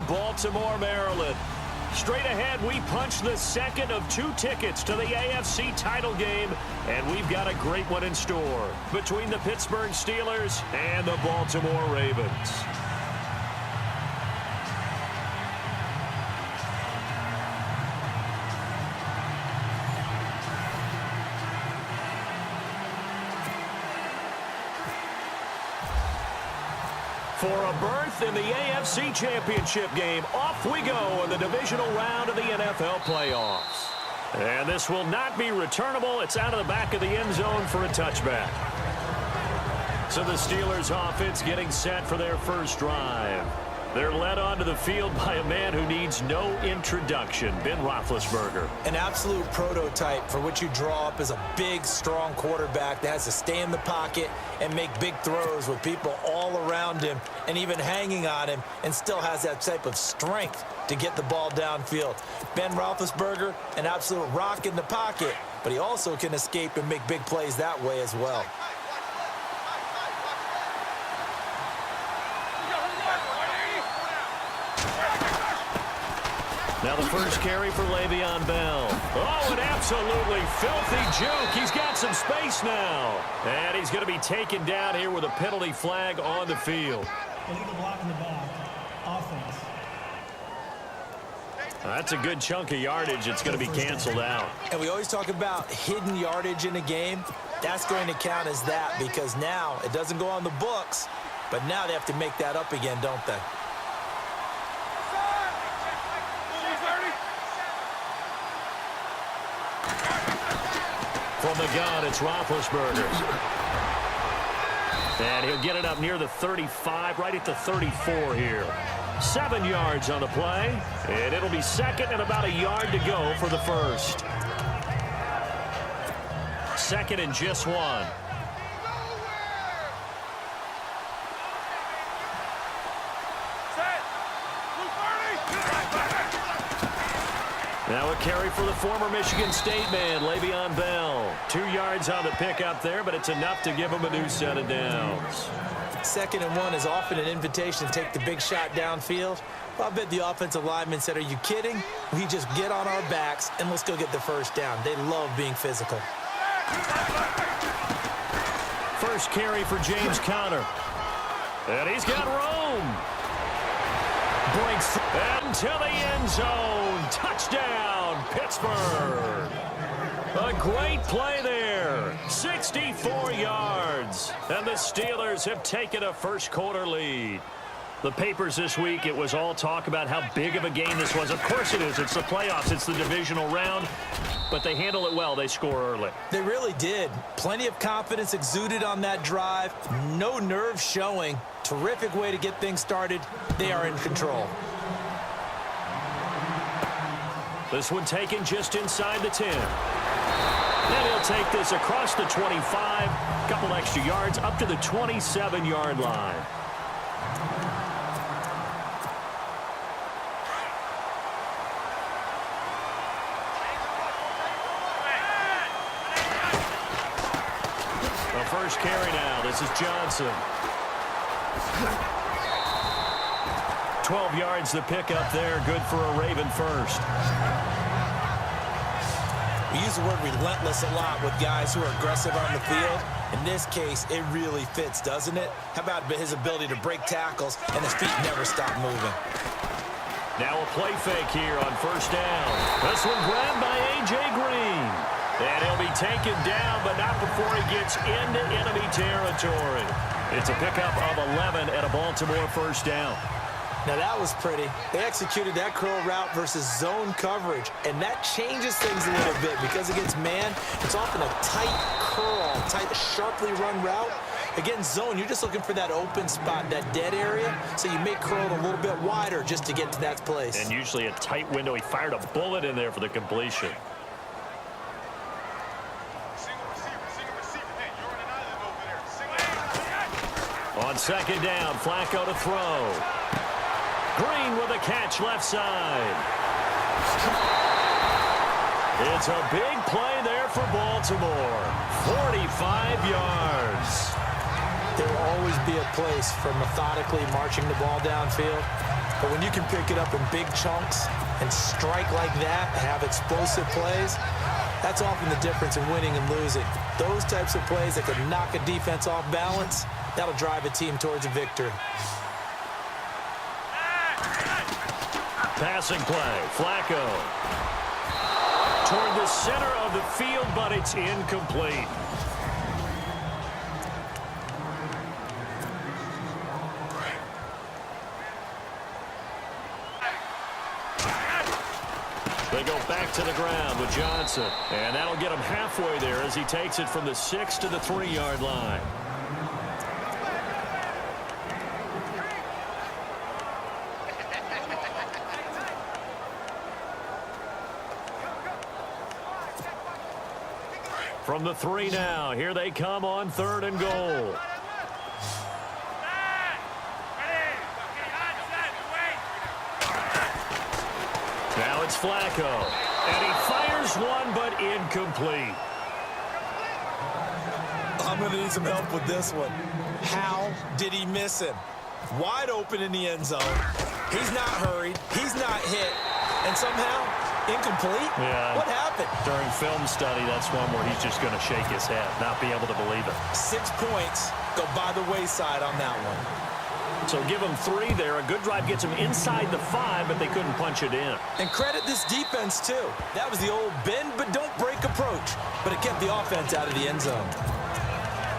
Baltimore, Maryland. Straight ahead, we punch the second of 2 tickets to the AFC title game, and we've got a great one in store between the Pittsburgh Steelers and the Baltimore Ravens. For a berth in the AFC Championship game, off we go in the divisional round of the NFL playoffs. And this will not be returnable. It's out of the back of the end zone for a touchback. So the Steelers offense getting set for their first drive. They're led onto the field by a man who needs no introduction, Ben Roethlisberger. An absolute prototype for what you draw up as a big, strong quarterback that has to stay in the pocket and make big throws with people all around him and even hanging on him, and still has that type of strength to get the ball downfield. Ben Roethlisberger, an absolute rock in the pocket, but he also can escape and make big plays that way as well. Now the first carry for Le'Veon Bell. Oh, an absolutely filthy juke. He's got some space now. And he's going to be taken down here with a penalty flag on the field. Illegal block in the back. Offense. That's a good chunk of yardage. It's going to be canceled out. And we always talk about hidden yardage in a game. That's going to count as that, because now it doesn't go on the books, but now they have to make that up again, don't they? From the gun, it's Roethlisberger. And he'll get it up near the 35, right at the 34 here. 7 yards on the play, and it'll be second and about a yard to go for the first. Second and just 1. Now a carry for the former Michigan State man, Le'Veon Bell. 2 yards on the pickup there, but it's enough to give him a new set of downs. Second and 1 is often an invitation to take the big shot downfield. Well, I bet the offensive lineman said, "Are you kidding? We just get on our backs and let's go get the first down." They love being physical. First carry for James Conner. And he's got room. Breaks into the end zone. Touchdown, Pittsburgh. A great play there. 64 yards. And the Steelers have taken a first quarter lead. The papers this week, it was all talk about how big of a game this was. Of course it is. It's the playoffs. It's the divisional round. But they handle it well. They score early. They really did. Plenty of confidence exuded on that drive. No nerves showing. Terrific way to get things started. They are in control. This one taken just inside the 10. And he'll take this across the 25. Couple extra yards up to the 27-yard line. The first carry now. This is Johnson. 12 yards to pick up there. Good for a Raven first. We use the word relentless a lot with guys who are aggressive on the field. In this case, it really fits, doesn't it? How about his ability to break tackles and his feet never stop moving? Now a play fake here on first down. This one grabbed by A.J. Green. And he'll be taken down, but not before he gets into enemy territory. It's a pickup of 11 and a Baltimore first down. Now that was pretty. They executed that curl route versus zone coverage, and that changes things a little bit because against man, it's often a tight curl, tight, sharply run route. Against zone, you're just looking for that open spot, that dead area, so you make curl a little bit wider just to get to that place. And usually a tight window. He fired a bullet in there for the completion. On second down, Flacco to throw. Green with a catch left side. It's a big play there for Baltimore. 45 yards. There will always be a place for methodically marching the ball downfield. But when you can pick it up in big chunks and strike like that, have explosive plays, that's often the difference in winning and losing. Those types of plays that can knock a defense off balance, that'll drive a team towards a victory. Passing play, Flacco. Toward the center of the field, but it's incomplete. They go back to the ground with Johnson. And that'll get him halfway there as he takes it from the 6 to the 3-yard line. From the 3 now, here they come on 3rd and goal. Now it's Flacco, and he fires one, but incomplete. I'm going to need some help with this one. How did he miss him? Wide open in the end zone. He's not hurried. He's not hit. And somehow, incomplete? Yeah. What happened? During film study, that's one where he's just going to shake his head, not be able to believe it. 6 points go by the wayside on that one. So give them 3 there. A good drive gets them inside the 5, but they couldn't punch it in. And credit this defense, too. That was the old bend but don't break approach. But it kept the offense out of the end zone.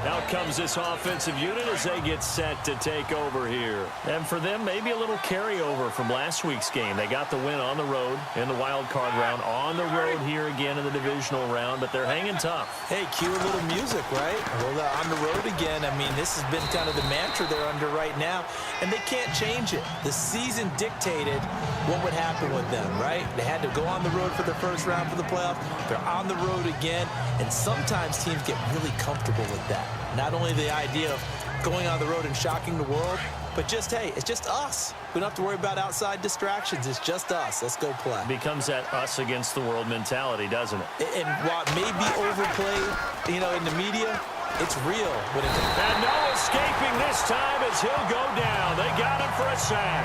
Out comes this offensive unit as they get set to take over here. And for them, maybe a little carryover from last week's game. They got the win on the road in the wild card round, on the road here again in the divisional round, but they're hanging tough. Hey, cue a little music, right? Well, on the road again. I mean, this has been kind of the mantra they're under right now, and they can't change it. The season dictated what would happen with them, right? They had to go on the road for the first round for the playoffs. They're on the road again, and sometimes teams get really comfortable with that. Not only the idea of going on the road and shocking the world, but just, hey, it's just us. We don't have to worry about outside distractions. It's just us. Let's go play. Becomes that us against the world mentality, doesn't it? And while it may be overplayed, you know, in the media, it's real. And no escaping this time as he'll go down. They got him for a sack.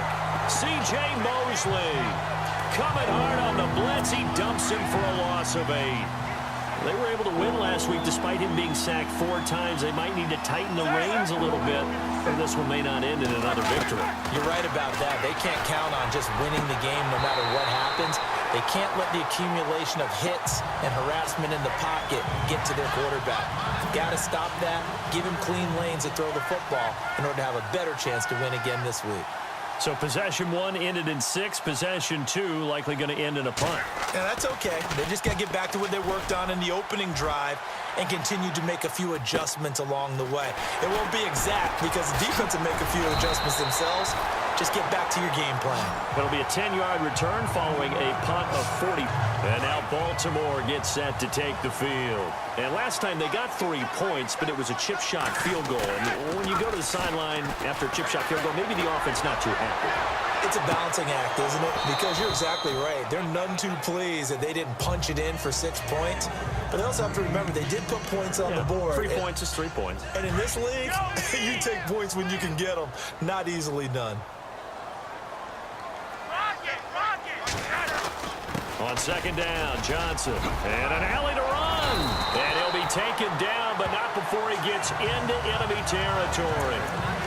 C.J. Mosley coming hard on the blitz. He dumps him for a loss of 8. They were able to win last week despite him being sacked 4 times. They might need to tighten the reins a little bit, or this one may not end in another victory. You're right about that. They can't count on just winning the game no matter what happens. They can't let the accumulation of hits and harassment in the pocket get to their quarterback. Got to stop that, give him clean lanes to throw the football in order to have a better chance to win again this week. So possession 1 ended in 6. Possession 2 likely going to end in a punt. Yeah, that's okay. They just got to get back to what they worked on in the opening drive and continue to make a few adjustments along the way. It won't be exact because the defense will make a few adjustments themselves. Just get back to your game plan. It'll be a 10-yard return following a punt of 40. And now Baltimore gets set to take the field. And last time they got 3 points, but it was a chip shot field goal. And when you go to the sideline after a chip shot field goal, maybe the offense not too happy. It's a balancing act, isn't it? Because you're exactly right. They're none too pleased that they didn't punch it in for 6 points. But they also have to remember they did put points on the board. 3 points is 3 points. And in this league, you take points when you can get them. Not easily done. On 2nd down, Johnson. And an alley to run. And he'll be taken down, but not before he gets into enemy territory.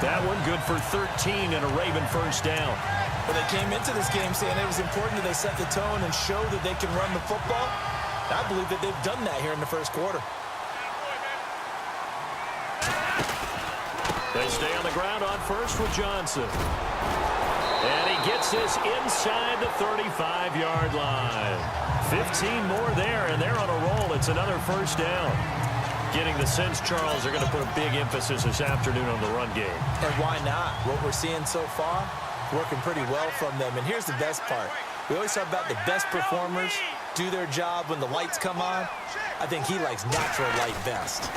That one good for 13 and a Raven first down. Well, they came into this game saying it was important that they set the tone and show that they can run the football. I believe that they've done that here in the first quarter. They stay on the ground on first with Johnson. And he gets this inside the 35-yard line. 15 more there, and they're on a roll. It's another first down. Getting the sense, Charles, they're going to put a big emphasis this afternoon on the run game. And why not? What we're seeing so far, working pretty well from them. And here's the best part. We always talk about the best performers do their job when the lights come on. I think he likes natural light best.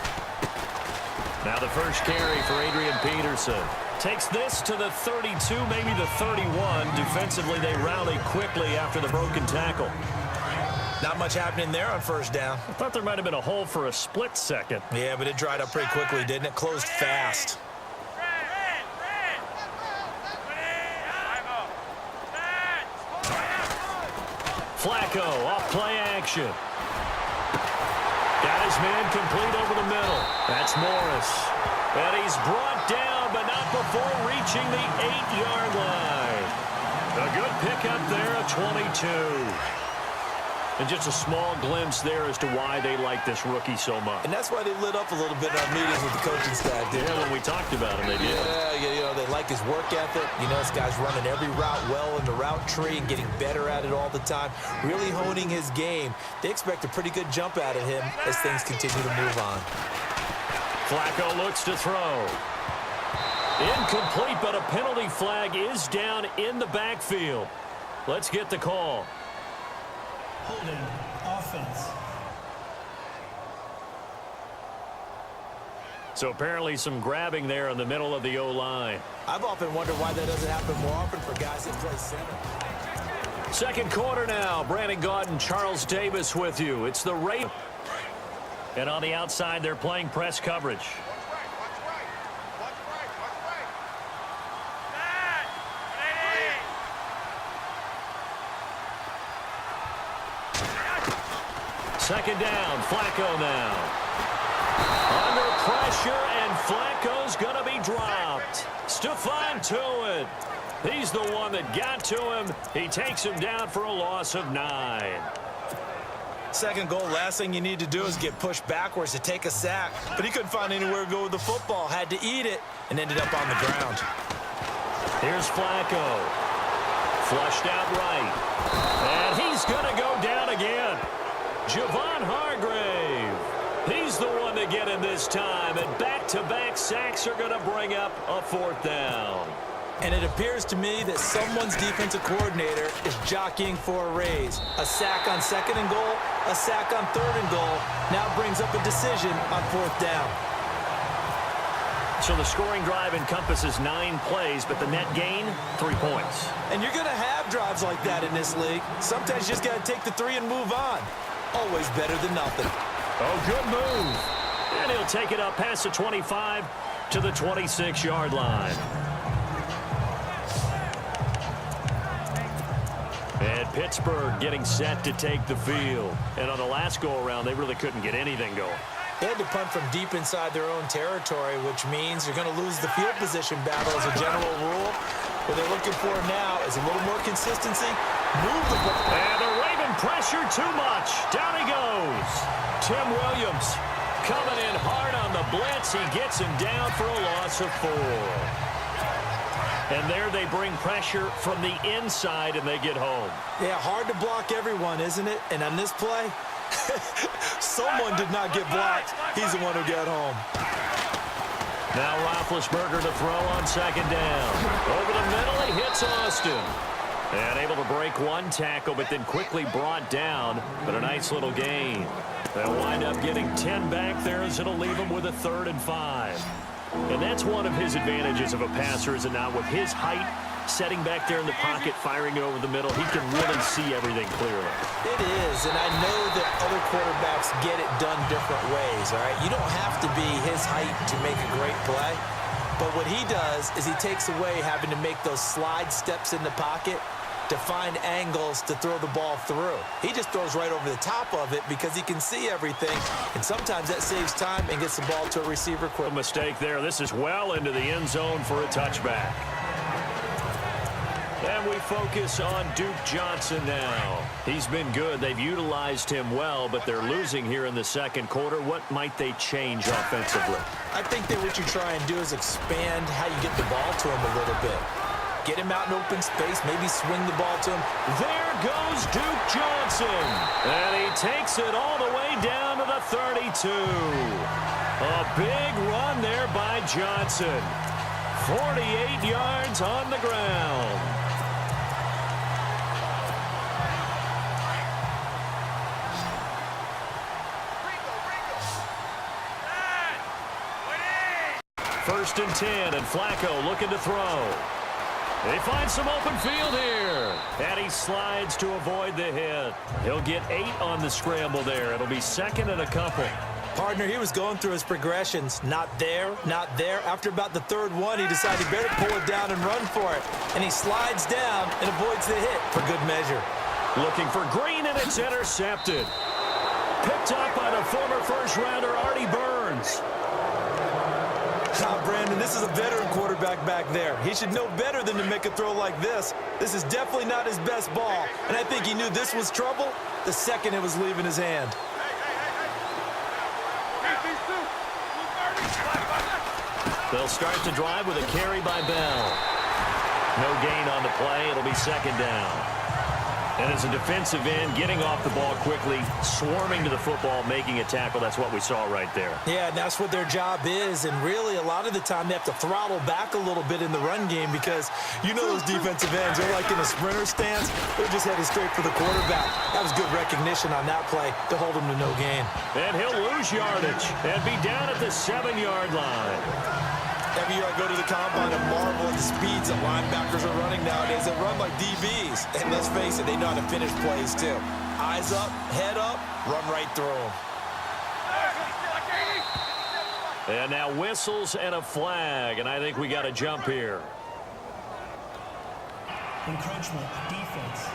Now the first carry for Adrian Peterson. Takes this to the 32, maybe the 31. Defensively, they rally quickly after the broken tackle. Not much happening there on first down. I thought there might have been a hole for a split second. Yeah, but it dried up pretty quickly, didn't it? Closed fast. Flacco off play action. Got his man complete over the middle. That's Morris. And he's brought down, but not before reaching the 8-yard line. A good pickup there at 22. And just a small glimpse there as to why they like this rookie so much. And that's why they lit up a little bit in our meetings with the coaching staff. Yeah, when we talked about him, they did. Yeah, you know, they like his work ethic. You know, this guy's running every route well in the route tree and getting better at it all the time, really honing his game. They expect a pretty good jump out of him as things continue to move on. Flacco looks to throw. Incomplete, but a penalty flag is down in the backfield. Let's get the call. Holding offense. So apparently some grabbing there in the middle of the O-line. I've often wondered why that doesn't happen more often for guys that play center. Second quarter now. Brandon Gaudin, Charles Davis with you. It's the Ravens. And on the outside, they're playing press coverage. Second down, Flacco now. Under pressure, and Flacco's going to be dropped. Stephon Tuitt. He's the one that got to him. He takes him down for a loss of 9. Second goal, last thing you need to do is get pushed backwards to take a sack. But he couldn't find anywhere to go with the football. Had to eat it and ended up on the ground. Here's Flacco. Flushed out right. And he's going to go down again. Javon Hargrave. He's the one to get him this time. And back-to-back sacks are going to bring up a 4th down. And it appears to me that someone's defensive coordinator is jockeying for a raise. A sack on 2nd and goal, a sack on 3rd and goal. Now brings up a decision on 4th down. So the scoring drive encompasses 9 plays, but the net gain, 3 points. And you're going to have drives like that in this league. Sometimes you just got to take the 3 and move on. Always better than nothing. Oh, good move. And he'll take it up past the 25 to the 26-yard line. And Pittsburgh getting set to take the field. And on the last go-around, they really couldn't get anything going. They had to punt from deep inside their own territory, which means you're going to lose the field position battle as a general rule. What they're looking for now is a little more consistency. Move the ball. And the Raven pressure too much. Down he goes. Tim Williams coming in hard on the blitz. He gets him down for a loss of 4. And there they bring pressure from the inside, and they get home. Yeah, hard to block everyone, isn't it? And on this play, someone did not get blocked. He's the one who got home. Now Roethlisberger to throw on 2nd down. Over the middle, he hits Austin. And able to break 1 tackle, but then quickly brought down. But a nice little gain. They'll wind up getting 10 back there, as it'll leave them with a 3rd and 5. And that's one of his advantages of a passer, is it not? With his height, setting back there in the pocket, firing it over the middle, he can really see everything clearly. It is, and I know that other quarterbacks get it done different ways, all right? You don't have to be his height to make a great play. But what he does is he takes away having to make those slide steps in the pocket to find angles to throw the ball through. He just throws right over the top of it because he can see everything, and sometimes that saves time and gets the ball to a receiver quick. A mistake there. This is well into the end zone for a touchback. And we focus on Duke Johnson now. He's been good. They've utilized him well, but they're losing here in the 2nd quarter. What might they change offensively? I think that what you try and do is expand how you get the ball to him a little bit. Get him out in open space, maybe swing the ball to him. There goes Duke Johnson. And he takes it all the way down to the 32. A big run there by Johnson. 48 yards on the ground. First and 10, and Flacco looking to throw. They find some open field here. And he slides to avoid the hit. He'll get 8 on the scramble there. It'll be 2nd and a couple. Partner, he was going through his progressions. Not there, not there. After about the third one, he decided he better pull it down and run for it. And he slides down and avoids the hit for good measure. Looking for Green, and it's intercepted. Picked up by the former first-rounder Artie Burns. Brandon, this is a veteran quarterback back there. He should know better than to make a throw like this. This is definitely not his best ball, and I think he knew this was trouble the second it was leaving his hand. They'll start the drive with a carry by Bell. No gain on the play. It'll be second down. And as a defensive end, getting off the ball quickly, swarming to the football, making a tackle, that's what we saw right there. Yeah, and that's what their job is. And really, a lot of the time, they have to throttle back a little bit in the run game because you know those defensive ends, they're like in a sprinter stance. They're just headed straight for the quarterback. That was good recognition on that play to hold him to no gain. And he'll lose yardage and be down at the 7-yard line. Every year I go to the combine and marvel at the speeds that linebackers are running nowadays. They run like DBs. And let's face it, they know how to finish plays too. Eyes up, head up, run right through them. And now whistles and a flag, and I think we got a jump here. Encroachment, defense.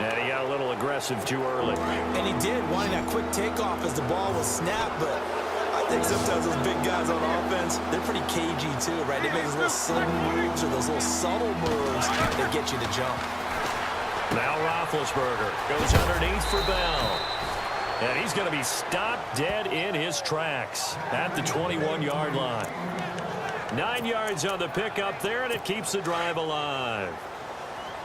And he got a little aggressive too early. And he did, wanting that quick takeoff as the ball was snapped, but I think sometimes those big guys on offense, they're pretty cagey too, right? They make those little sudden moves or those little subtle moves that get you to jump. Now Roethlisberger goes underneath for Bell. And he's going to be stopped dead in his tracks at the 21-yard line. 9 yards on the pickup there, and it keeps the drive alive.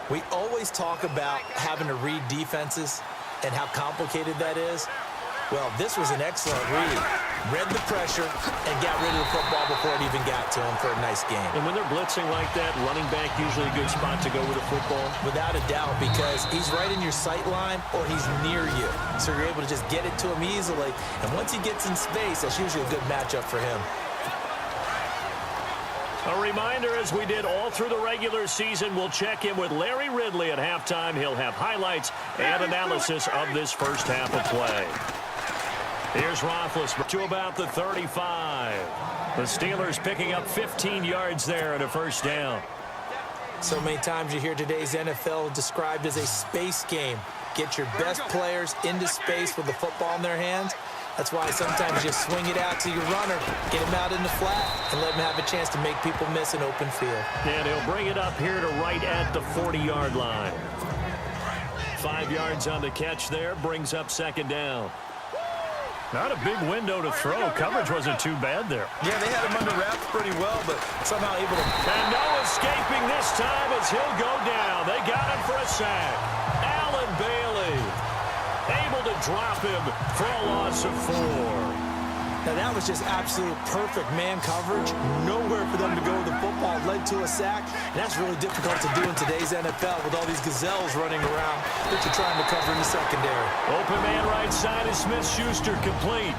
We always talk about having to read defenses and how complicated that is. Well, this was an excellent read. Read the pressure and got rid of the football before it even got to him for a nice game. And when they're blitzing like that, running back usually a good spot to go with the football? Without a doubt, because he's right in your sight line or he's near you. So you're able to just get it to him easily. And once he gets in space, that's usually a good matchup for him. A reminder, as we did all through the regular season, we'll check in with Larry Ridley at halftime. He'll have highlights and analysis of this first half of play. Here's Roethlisberger to about the 35. The Steelers picking up 15 yards there at a first down. So many times you hear today's NFL described as a space game. Get your best players into space with the football in their hands. That's why sometimes you swing it out to your runner, get him out in the flat, and let him have a chance to make people miss an open field. And he'll bring it up here to right at the 40-yard line. 5 yards on the catch there, brings up second down. Not a big window to throw. Coverage wasn't too bad there. Yeah, they had him under wraps pretty well, but somehow able to... And no escaping this time as he'll go down. They got him for a sack. Allen Bailey able to drop him for a loss of 4. Now, that was just absolute perfect man coverage. Nowhere for them to go with the football. Led to a sack. And that's really difficult to do in today's NFL with all these gazelles running around that you're trying to cover in the secondary. Open man right side is Smith-Schuster complete.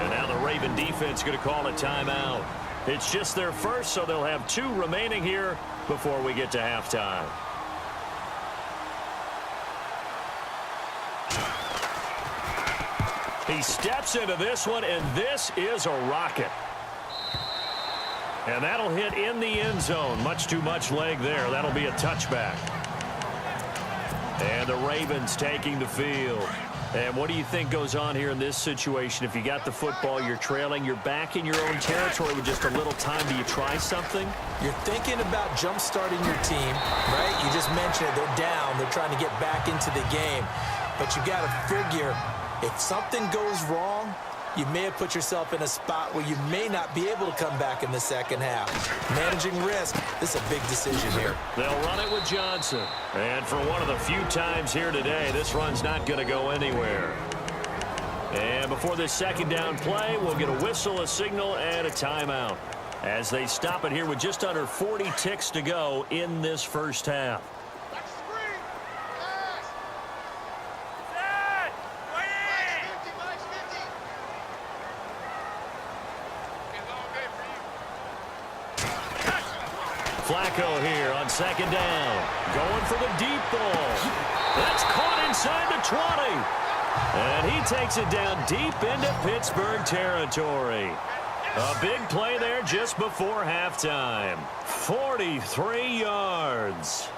And now the Raven defense going to call a timeout. It's just their first, so they'll have 2 remaining here before we get to halftime. He steps into this one, and this is a rocket. And that'll hit in the end zone. Much too much leg there. That'll be a touchback. And the Ravens taking the field. And what do you think goes on here in this situation? If you got the football, you're trailing, you're back in your own territory with just a little time. Do you try something? You're thinking about jump-starting your team, right? You just mentioned it. They're down. They're trying to get back into the game. But you got to figure, if something goes wrong, you may have put yourself in a spot where you may not be able to come back in the second half. Managing risk, this is a big decision here. They'll run it with Johnson. And for one of the few times here today, this run's not going to go anywhere. And before this second down play, we'll get a whistle, a signal, and a timeout as they stop it here with just under 40 ticks to go in this first half. Flacco here on second down. Going for the deep ball. That's caught inside the 20. And he takes it down deep into Pittsburgh territory. A big play there just before halftime. 43 yards.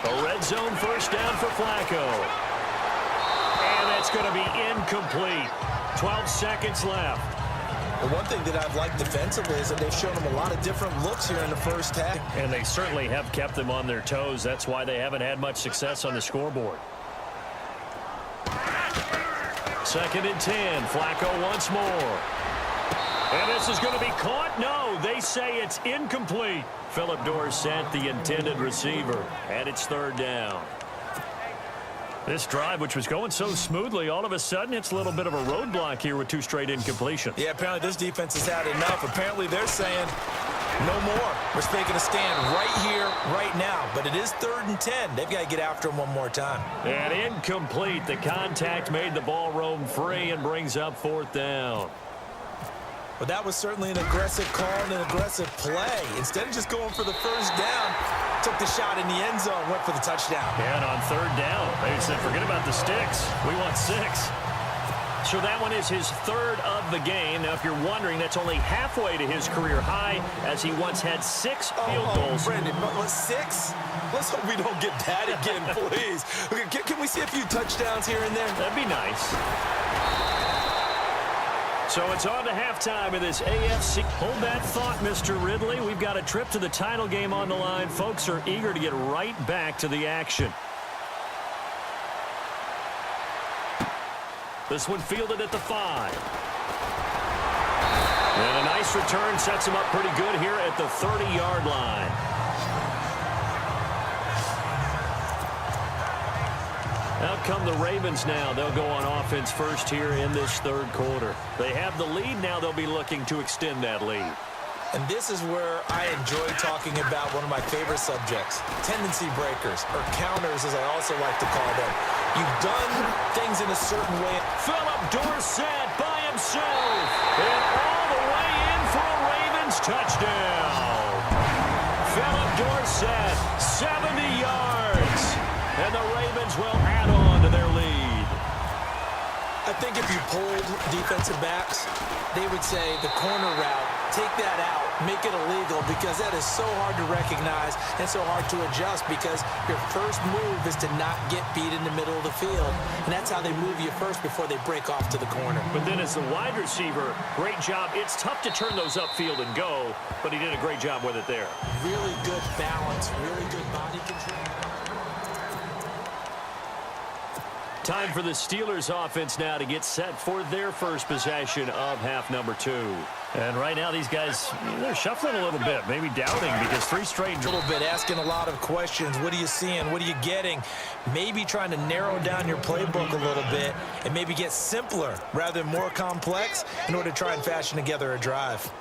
A red zone first down for Flacco. And that's going to be incomplete. 12 seconds left. The one thing that I've liked defensively is that they've shown them a lot of different looks here in the first half. And they certainly have kept them on their toes. That's why they haven't had much success on the scoreboard. Second and 10. Flacco once more. And this is going to be caught. No, they say it's incomplete. Philip Dorsett, the intended receiver. And it's third down. This drive, which was going so smoothly, all of a sudden it's a little bit of a roadblock here with 2 straight incompletions. Yeah, apparently this defense has had enough. Apparently they're saying no more. We're making a stand right here, right now. But it is third and 10. They've got to get after him one more time. And incomplete. The contact made the ball roam free and brings up fourth down. But that was certainly an aggressive call and an aggressive play. Instead of just going for the first down, took the shot in the end zone, went for the touchdown. And on third down, they said, forget about the sticks. We want 6. So that one is his third of the game. Now, if you're wondering, that's only halfway to his career high, as he once had 6 field goals. Brandon, 6? Let's hope we don't get that again, please. Okay, can we see a few touchdowns here and there? That'd be nice. So it's on to halftime in this AFC. Hold that thought, Mr. Ridley. We've got a trip to the title game on the line. Folks are eager to get right back to the action. This one fielded at the 5. And a nice return sets him up pretty good here at the 30-yard line. Out come the Ravens now. They'll go on offense first here in this third quarter. They have the lead now. They'll be looking to extend that lead. And this is where I enjoy talking about one of my favorite subjects, tendency breakers, or counters as I also like to call them. You've done things in a certain way. Philip Dorsett by himself. And all the way in for a Ravens touchdown. Philip Dorsett, 70 yards. And the Ravens will add on to their lead. I think if you polled defensive backs, they would say the corner route, take that out, make it illegal, because that is so hard to recognize and so hard to adjust, because your first move is to not get beat in the middle of the field. And that's how they move you first before they break off to the corner. But then as the wide receiver, great job. It's tough to turn those upfield and go, but he did a great job with it there. Really good balance, really good body control. Time for the Steelers offense now to get set for their first possession of half number 2. And right now these guys, they're shuffling a little bit, maybe doubting, because 3 straight. A little bit, asking a lot of questions. What are you seeing? What are you getting? Maybe trying to narrow down your playbook a little bit and maybe get simpler rather than more complex in order to try and fashion together a drive.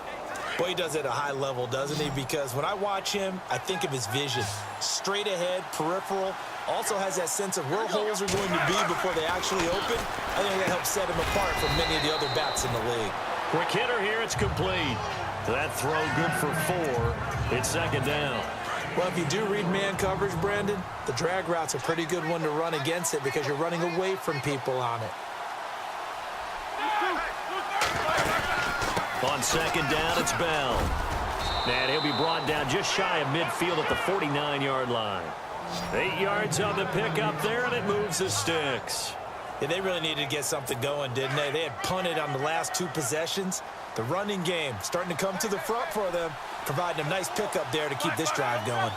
Boy, he does it at a high level, doesn't he? Because when I watch him, I think of his vision. Straight ahead, peripheral. Also has that sense of where holes are going to be before they actually open. I think that helps set him apart from many of the other backs in the league. Quick hitter here. It's complete. That throw good for 4. It's second down. Well, if you do read man coverage, Brandon, the drag route's a pretty good one to run against it because you're running away from people on it. On second down, it's Bell. And he'll be brought down just shy of midfield at the 49-yard line. 8 yards on the pickup there, and it moves the sticks. Yeah, they really needed to get something going, didn't they? They had punted on the last 2 possessions. The running game starting to come to the front for them, providing a nice pickup there to keep this drive going.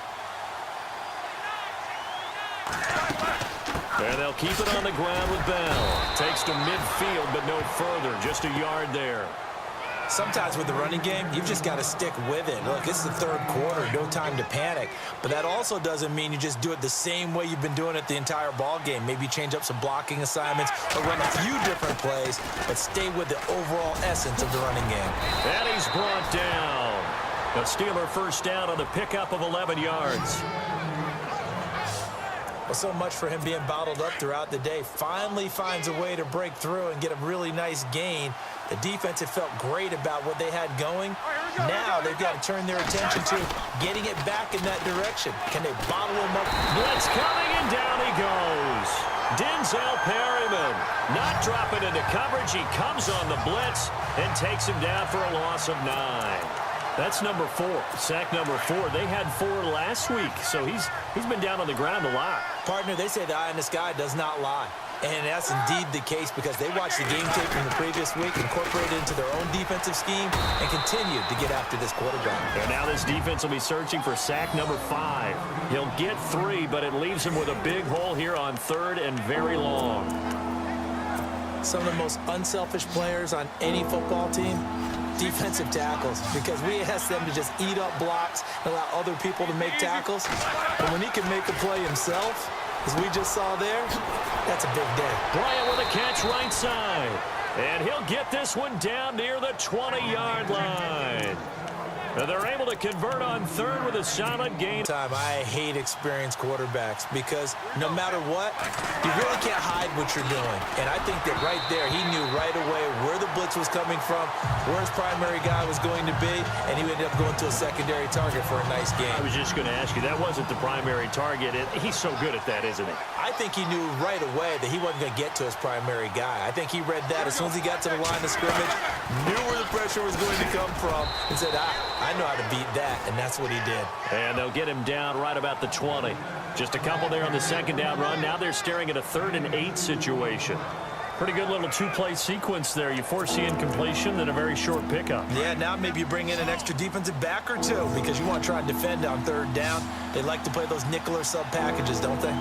And they'll keep it on the ground with Bell. Takes to midfield, but no further. Just a yard there. Sometimes with the running game, you've just got to stick with it. Look, it's the third quarter, no time to panic. But that also doesn't mean you just do it the same way you've been doing it the entire ball game. Maybe change up some blocking assignments or run a few different plays, but stay with the overall essence of the running game. And he's brought down. A Steeler first down on the pickup of 11 yards. Well, so much for him being bottled up throughout the day. Finally finds a way to break through and get a really nice gain. The defense had felt great about what they had going. Now they've got to turn their attention to getting it back in that direction. Can they bottle him up? Blitz coming, and down he goes. Denzel Perryman not dropping into coverage. He comes on the blitz and takes him down for a loss of 9. That's number 4. Sack number 4. They had 4 last week, so he's been down on the ground a lot. Partner, they say the eye in the sky does not lie. And that's indeed the case because they watched the game tape from the previous week, incorporated it into their own defensive scheme, and continued to get after this quarterback. And now this defense will be searching for sack number 5. He'll get 3, but it leaves him with a big hole here on 3rd and very long. Some of the most unselfish players on any football team, defensive tackles, because we ask them to just eat up blocks and allow other people to make tackles. But when he can make a play himself, as we just saw there, that's a big day. Bryant with a catch right side. And he'll get this one down near the 20-yard line. And they're able to convert on 3rd with a solid gain. I hate experienced quarterbacks because no matter what, you really can't hide what you're doing. And I think that right there, he knew right away where the blitz was coming from, where his primary guy was going to be, and he ended up going to a secondary target for a nice game. I was just going to ask you, that wasn't the primary target. He's so good at that, isn't he? I think he knew right away that he wasn't going to get to his primary guy. I think he read that as soon as he got to the line of scrimmage, knew where the pressure was going to come from, and said, I know how to beat that, and that's what he did. And they'll get him down right about the 20. Just a couple there on the 2nd down run. Now they're staring at a 3rd and 8 situation. Pretty good little 2-play sequence there. You foresee incompletion, then a very short pickup. Yeah, now maybe you bring in an extra defensive back or 2 because you want to try and defend on 3rd down. They like to play those nickel or sub packages, don't they?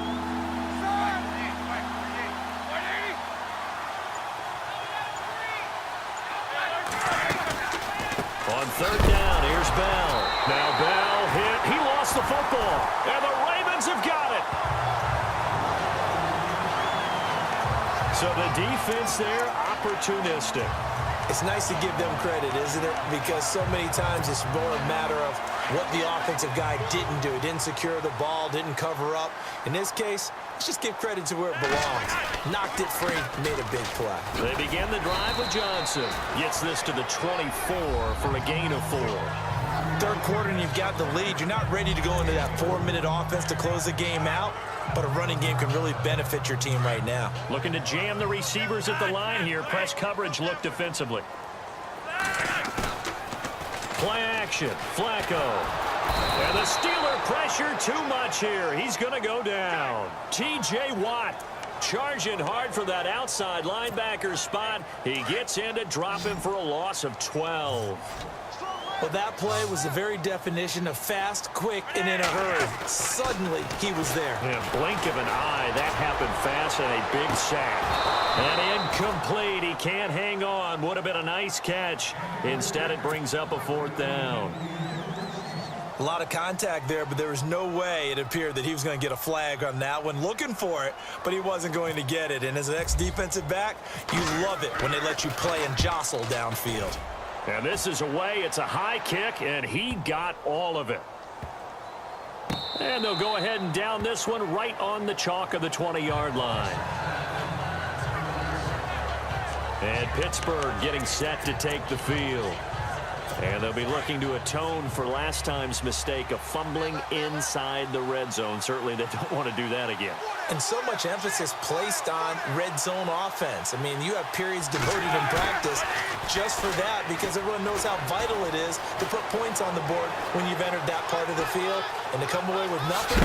On 3rd down, here's Bell. Now Bell hit. He lost the football. And the Ravens have got it. So the defense there, opportunistic. It's nice to give them credit, isn't it? Because so many times it's more a matter of what the offensive guy didn't do. Didn't secure the ball, didn't cover up. In this case, let's just give credit to where it belongs. Knocked it free, made a big play. They begin the drive with Johnson. Gets this to the 24 for a gain of 4. 3rd quarter and you've got the lead. You're not ready to go into that 4-minute offense to close the game out, but a running game can really benefit your team right now. Looking to jam the receivers at the line here. Press coverage look defensively. Play action. Flacco. And the Steeler pressure too much here. He's going to go down. T.J. Watt charging hard for that outside linebacker spot. He gets in to drop him for a loss of 12. Well, that play was the very definition of fast, quick, and in a hurry. Suddenly, he was there. In a blink of an eye, that happened fast and a big sack. And incomplete. He can't hang on. Would have been a nice catch. Instead, it brings up a 4th down. A lot of contact there, but there was no way it appeared that he was going to get a flag on that one. Looking for it, but he wasn't going to get it. And as an ex-defensive back, you love it when they let you play and jostle downfield. And this is away. It's a high kick, and he got all of it. And they'll go ahead and down this one right on the chalk of the 20-yard line. And Pittsburgh getting set to take the field. And they'll be looking to atone for last time's mistake of fumbling inside the red zone. Certainly they don't want to do that again. And so much emphasis placed on red zone offense. I mean, you have periods devoted in practice just for that because everyone knows how vital it is to put points on the board when you've entered that part of the field. And to come away with nothing,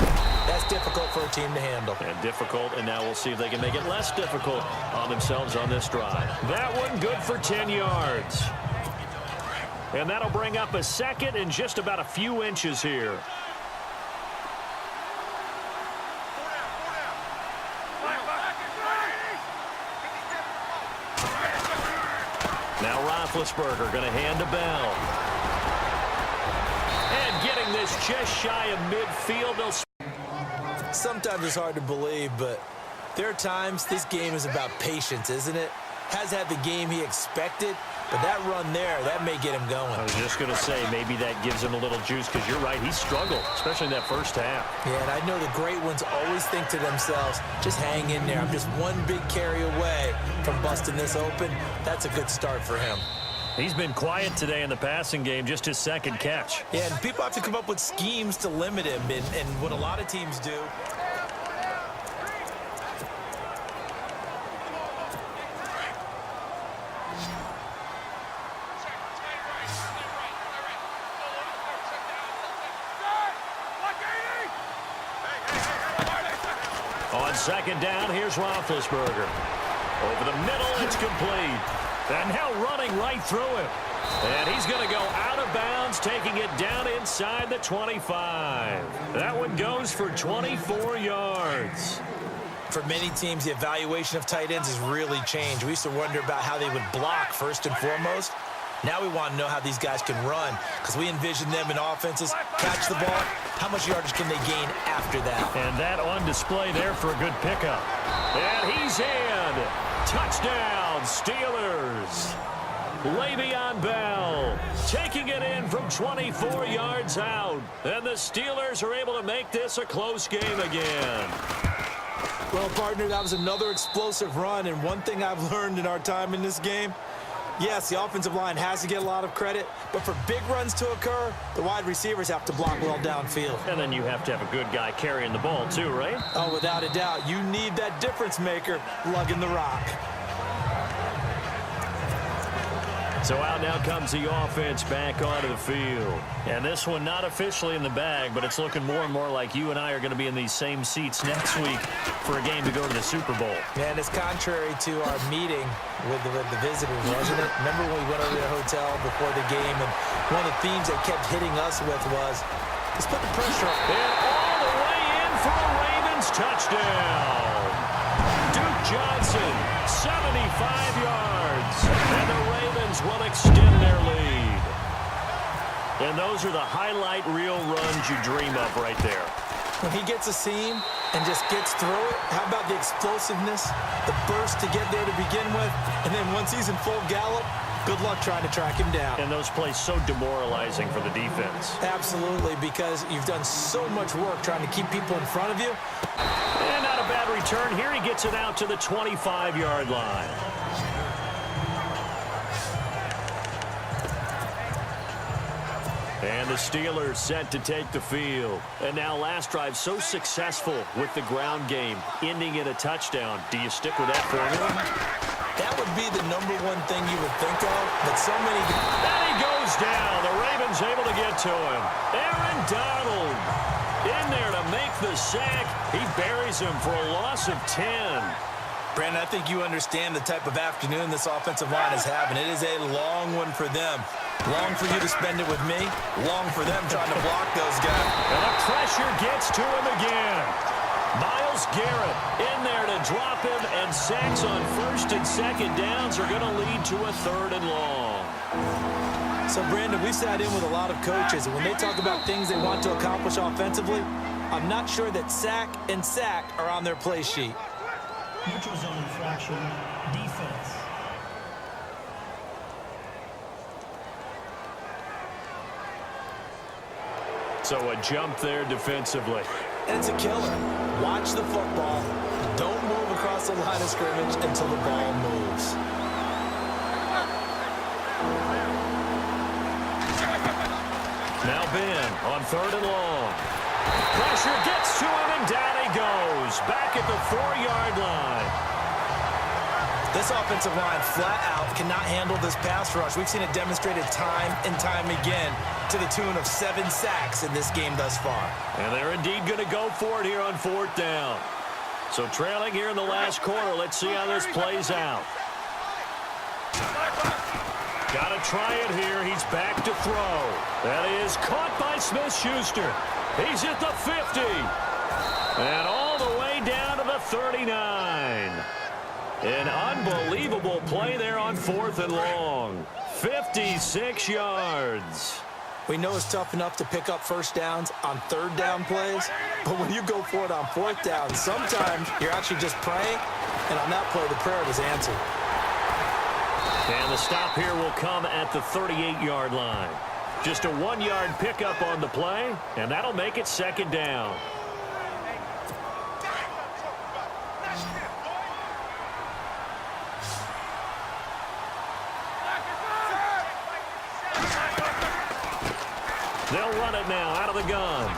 that's difficult for a team to handle. And difficult, and now we'll see if they can make it less difficult on themselves on this drive. That one good for 10 yards. And that'll bring up a 2nd and just about a few inches here. Now Roethlisberger going to hand to Bell. And getting this just shy of midfield. Sometimes it's hard to believe, but there are times this game is about patience, isn't it? Has had the game he expected, but that run there, that may get him going. I was just going to say, maybe that gives him a little juice, because you're right, he struggled, especially in that first half. Yeah, and I know the great ones always think to themselves, just hang in there. I'm just one big carry away from busting this open. That's a good start for him. He's been quiet today in the passing game, just his second catch. Yeah, and people have to come up with schemes to limit him, and what a lot of teams do. On second down, here's Roethlisberger. Over the middle, it's complete. And now running right through him. And he's going to go out of bounds, taking it down inside the 25. That one goes for 24 yards. For many teams, the evaluation of tight ends has really changed. We used to wonder about how they would block first and foremost. Now we want to know how these guys can run, because we envision them in offenses, catch the ball, how much yardage can they gain after that? And that on display there for a good pickup. And he's in. Touchdown, Steelers. Le'Veon Bell taking it in from 24 yards out. And the Steelers are able to make this a close game again. Well, partner, that was another explosive run, and one thing I've learned in our time in this game, yes, the offensive line has to get a lot of credit, but for big runs to occur, the wide receivers have to block well downfield. And then you have to have a good guy carrying the ball too, right? Oh, without a doubt. You need that difference maker lugging the rock. So out now comes the offense back onto the field. And this one not officially in the bag, but it's looking more and more like you and I are going to be in these same seats next week for a game to go to the Super Bowl. Man, it's contrary to our meeting with the visitors, wasn't it? Remember when we went over to the hotel before the game, and one of the themes they kept hitting us with was, let's put the pressure on. And all the way in for a Ravens touchdown. Duke Johnson, 75 yards. And the Ravens will extend their lead. And those are the highlight reel runs you dream of right there. When he gets a seam and just gets through it, how about the explosiveness, the burst to get there to begin with, and then once he's in full gallop, good luck trying to track him down. And those plays so demoralizing for the defense. Absolutely, because you've done so much work trying to keep people in front of you. And not a bad return. Here he gets it out to the 25-yard line. And the Steelers set to take the field. And now last drive so successful with the ground game, ending in a touchdown. Do you stick with that formula? That would be the number one thing you would think of, but so many... And he goes down. The Ravens able to get to him. Aaron Donald in there to make the sack. He buries him for a loss of 10. Brandon, I think you understand the type of afternoon this offensive line is having. It is a long one for them. Long for you to spend it with me. Long for them trying to block those guys. And the pressure gets to him again. Myles Garrett in there to drop him, and sacks on first and second downs are going to lead to a third and long. So, Brandon, we sat in with a lot of coaches, and when they talk about things they want to accomplish offensively, I'm not sure that sack and sack are on their play sheet. Neutral zone infraction, defense. So a jump there defensively. And it's a killer. Watch the football. Don't move across the line of scrimmage until the ball moves. Now Ben on third and long. Pressure gets to him, and down he goes. Back at the 4-yard line. This offensive line flat out cannot handle this pass rush. We've seen it demonstrated time and time again to the tune of 7 sacks in this game thus far. And they're indeed going to go for it here on 4th down. So trailing here in the last quarter. Let's see how this plays out. Got to try it here. He's back to throw. That is caught by Smith-Schuster. He's at the 50. And all the way down to the 39. An unbelievable play there on 4th and long. 56 yards. We know it's tough enough to pick up first downs on 3rd down plays, but when you go for it on 4th down, sometimes you're actually just praying, and on that play, the prayer was answered. And the stop here will come at the 38-yard line. Just a 1-yard pickup on the play, and that'll make it second down. They'll run it now out of the gun.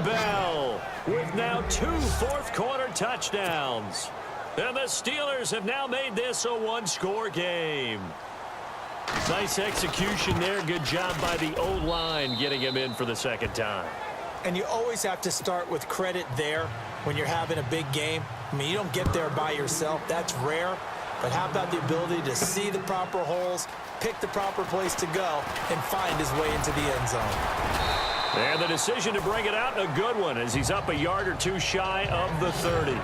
Bell with now 2 fourth-quarter touchdowns. And the Steelers have now made this a 1-score game. Nice execution there. Good job by the O-line getting him in for the second time. And you always have to start with credit there when you're having a big game. I mean, you don't get there by yourself. That's rare. But how about the ability to see the proper holes, pick the proper place to go, and find his way into the end zone? And the decision to bring it out, a good one, as he's up a yard or two shy of the 30.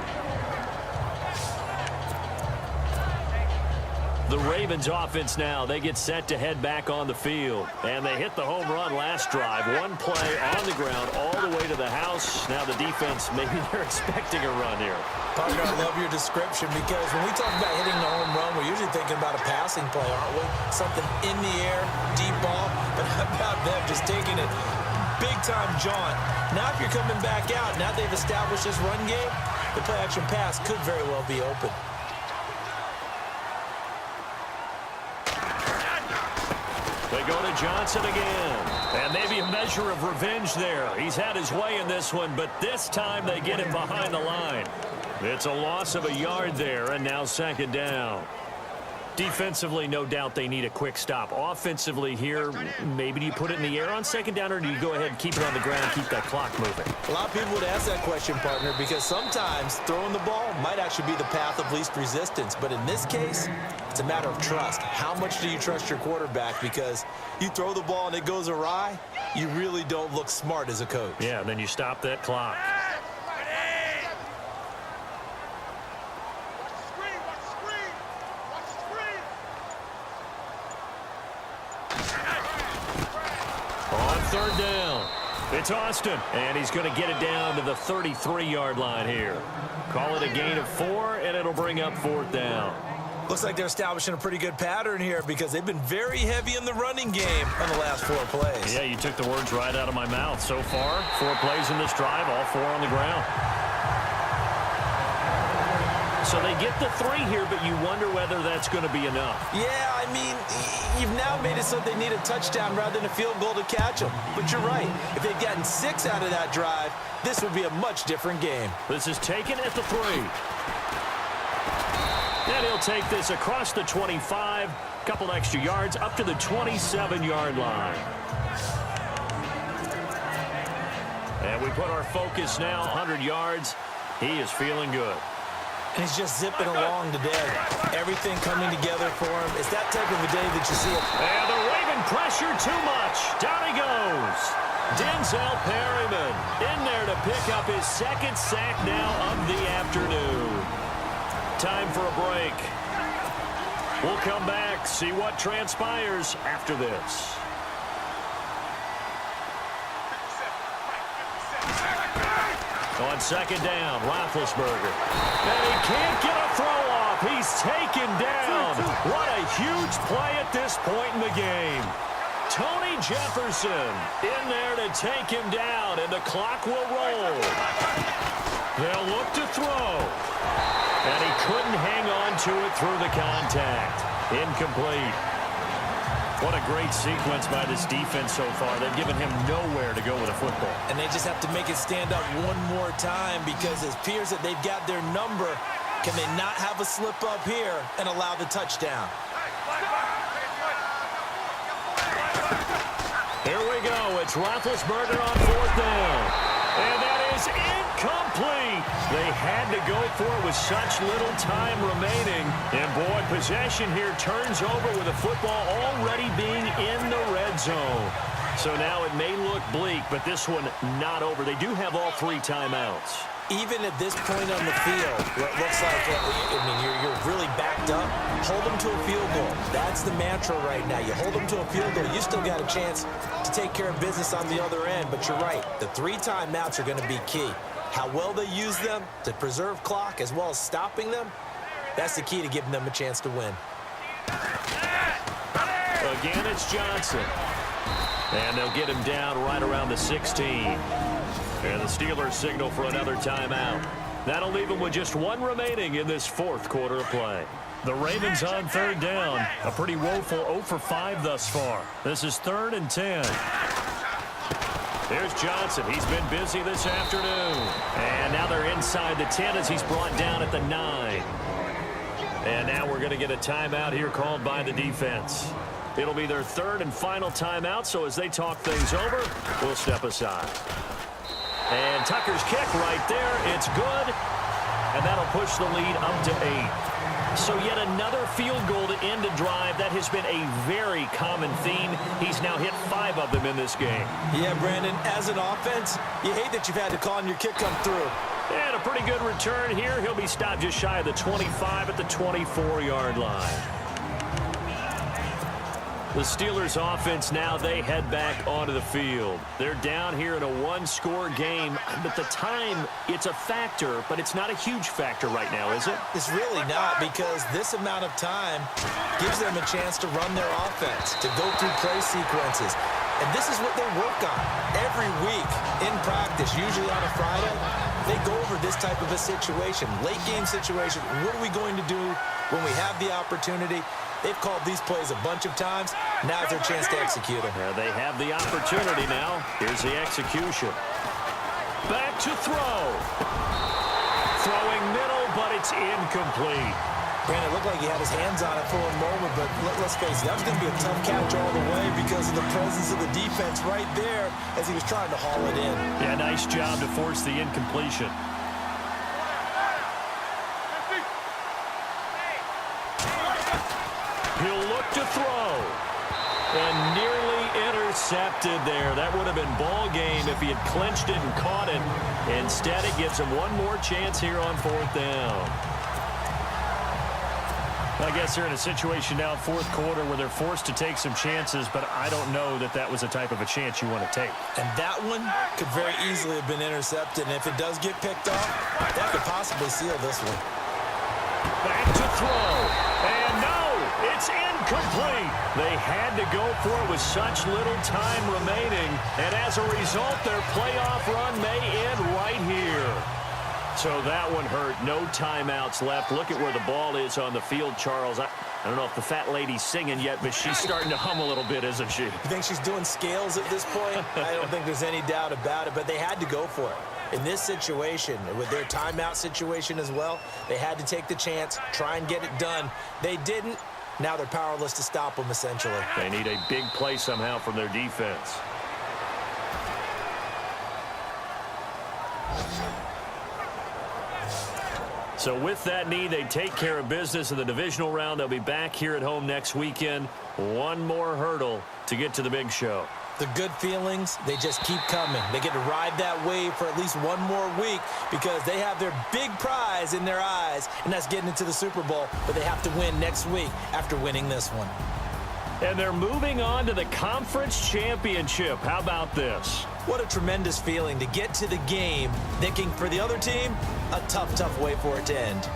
The Ravens offense now, they get set to head back on the field. And they hit the home run last drive. One play on the ground all the way to the house. Now the defense, maybe they're expecting a run here. Partner, I love your description because when we talk about hitting the home run, we're usually thinking about a passing play, aren't we? Something in the air, deep ball. But how about them just taking it big-time jaunt? Now if you're coming back out, now they've established this run game, the play-action pass could very well be open. They go to Johnson again. And maybe a measure of revenge there. He's had his way in this one, but this time they get him behind the line. It's a loss of a yard there, and now second down. Defensively, no doubt they need a quick stop. Offensively here, maybe do you put it in the air on second down, or do you go ahead and keep it on the ground, keep that clock moving? A lot of people would ask that question, partner, because sometimes throwing the ball might actually be the path of least resistance. But in this case, it's a matter of trust. How much do you trust your quarterback? Because you throw the ball and it goes awry, you really don't look smart as a coach. Yeah, then you stop that clock. Third down. It's Austin, and he's going to get it down to the 33-yard line here. Call it a gain of 4, and it'll bring up fourth down. Looks like they're establishing a pretty good pattern here because they've been very heavy in the running game on the last 4 plays. Yeah, you took the words right out of my mouth. So far, 4 plays in this drive, all 4 on the ground. So they get the 3 here, but you wonder whether that's going to be enough. Yeah, I mean, you've now made it so they need a touchdown rather than a field goal to catch them. But you're right. If they'd gotten 6 out of that drive, this would be a much different game. This is taken at the 3. And he'll take this across the 25, couple extra yards, up to the 27-yard line. And we put our focus now 100 yards. He is feeling good. And he's just zipping along today. Everything coming together for him. It's that type of a day that you see it. And the Raven pressure too much. Down he goes. Denzel Perryman in there to pick up his 2nd sack now of the afternoon. Time for a break. We'll come back, see what transpires after this. On second down, Roethlisberger. And he can't get a throw off. He's taken down. What a huge play at this point in the game. Tony Jefferson in there to take him down, and the clock will roll. They'll look to throw. And he couldn't hang on to it through the contact. Incomplete. What a great sequence by this defense so far. They've given him nowhere to go with a football. And they just have to make it stand up one more time because it appears that they've got their number. Can they not have a slip up here and allow the touchdown? Here we go. It's Roethlisberger on 4th down. And that is incomplete. They had to go for it with such little time remaining. And, boy, possession here turns over with a football already being in the red zone. So now it may look bleak, but this one not over. They do have all 3 timeouts. Even at this point on the field, where it looks like, you're really backed up, hold them to a field goal. That's the mantra right now. You hold them to a field goal, you still got a chance to take care of business on the other end. But you're right, the 3 timeouts are going to be key. How well they use them to preserve clock as well as stopping them, That's the key to giving them a chance to win. Again, it's Johnson. And they'll get him down right around the 16. And the Steelers signal for another timeout. That'll leave them with just one remaining in this fourth quarter of play. The Ravens on third down. A pretty woeful 0 for 5 thus far. This is 3rd and 10. There's Johnson. He's been busy this afternoon. And now they're inside the 10 as he's brought down at the 9. And now we're going to get a timeout here called by the defense. It'll be their 3rd and final timeout, so as they talk things over, we'll step aside. And Tucker's kick right there. It's good. And that'll push the lead up to 8. So yet another field goal to end a drive. That has been a very common theme. He's now hit 5 of them in this game. Yeah, Brandon, as an offense, you hate that you've had to call on your kick come through. And a pretty good return here. He'll be stopped just shy of the 25 at the 24-yard line. The Steelers offense now, they head back onto the field. They're down here in a one-score game. But the time, it's a factor, but it's not a huge factor right now, is it? It's really not, because this amount of time gives them a chance to run their offense, to go through play sequences. And this is what they work on every week in practice, usually on a Friday. They go over this type of a situation, late-game situation. What are we going to do when we have the opportunity? They've called these plays a bunch of times. Now's their chance to execute them. Yeah, they have the opportunity now. Here's the execution. Back to throw. Throwing middle, but it's incomplete. Brandon, it looked like he had his hands on it for a moment, but let's face it, that was going to be a tough catch all the way because of the presence of the defense right there as he was trying to haul it in. Yeah, nice job to force the incompletion. He'll look to throw. And nearly intercepted there. That would have been ball game if he had clinched it and caught it. Instead, it gives him one more chance here on 4th down. I guess they're in a situation now, 4th quarter, where they're forced to take some chances, but I don't know that that was the type of a chance you want to take. And that one could very easily have been intercepted, and if it does get picked off, that could possibly seal this one. Back to throw. And no, it's incomplete. They had to go for it with such little time remaining, and as a result, their playoff run may end right here. So that one hurt. No timeouts left. Look at where the ball is on the field, Charles. I don't know if the fat lady's singing yet, but she's starting to hum a little bit, isn't she? You think she's doing scales at this point? I don't think there's any doubt about it, but they had to go for it. In this situation, with their timeout situation as well, they had to take the chance, try and get it done. They didn't. Now they're powerless to stop them, essentially. They need a big play somehow from their defense. So with that need, they take care of business in the divisional round. They'll be back here at home next weekend. One more hurdle to get to the big show. The good feelings, they just keep coming. They get to ride that wave for at least one more week because they have their big prize in their eyes, and that's getting into the Super Bowl. But they have to win next week after winning this one. And they're moving on to the conference championship. How about this? What a tremendous feeling to get to the game thinking for the other team, a tough, tough way for it to end.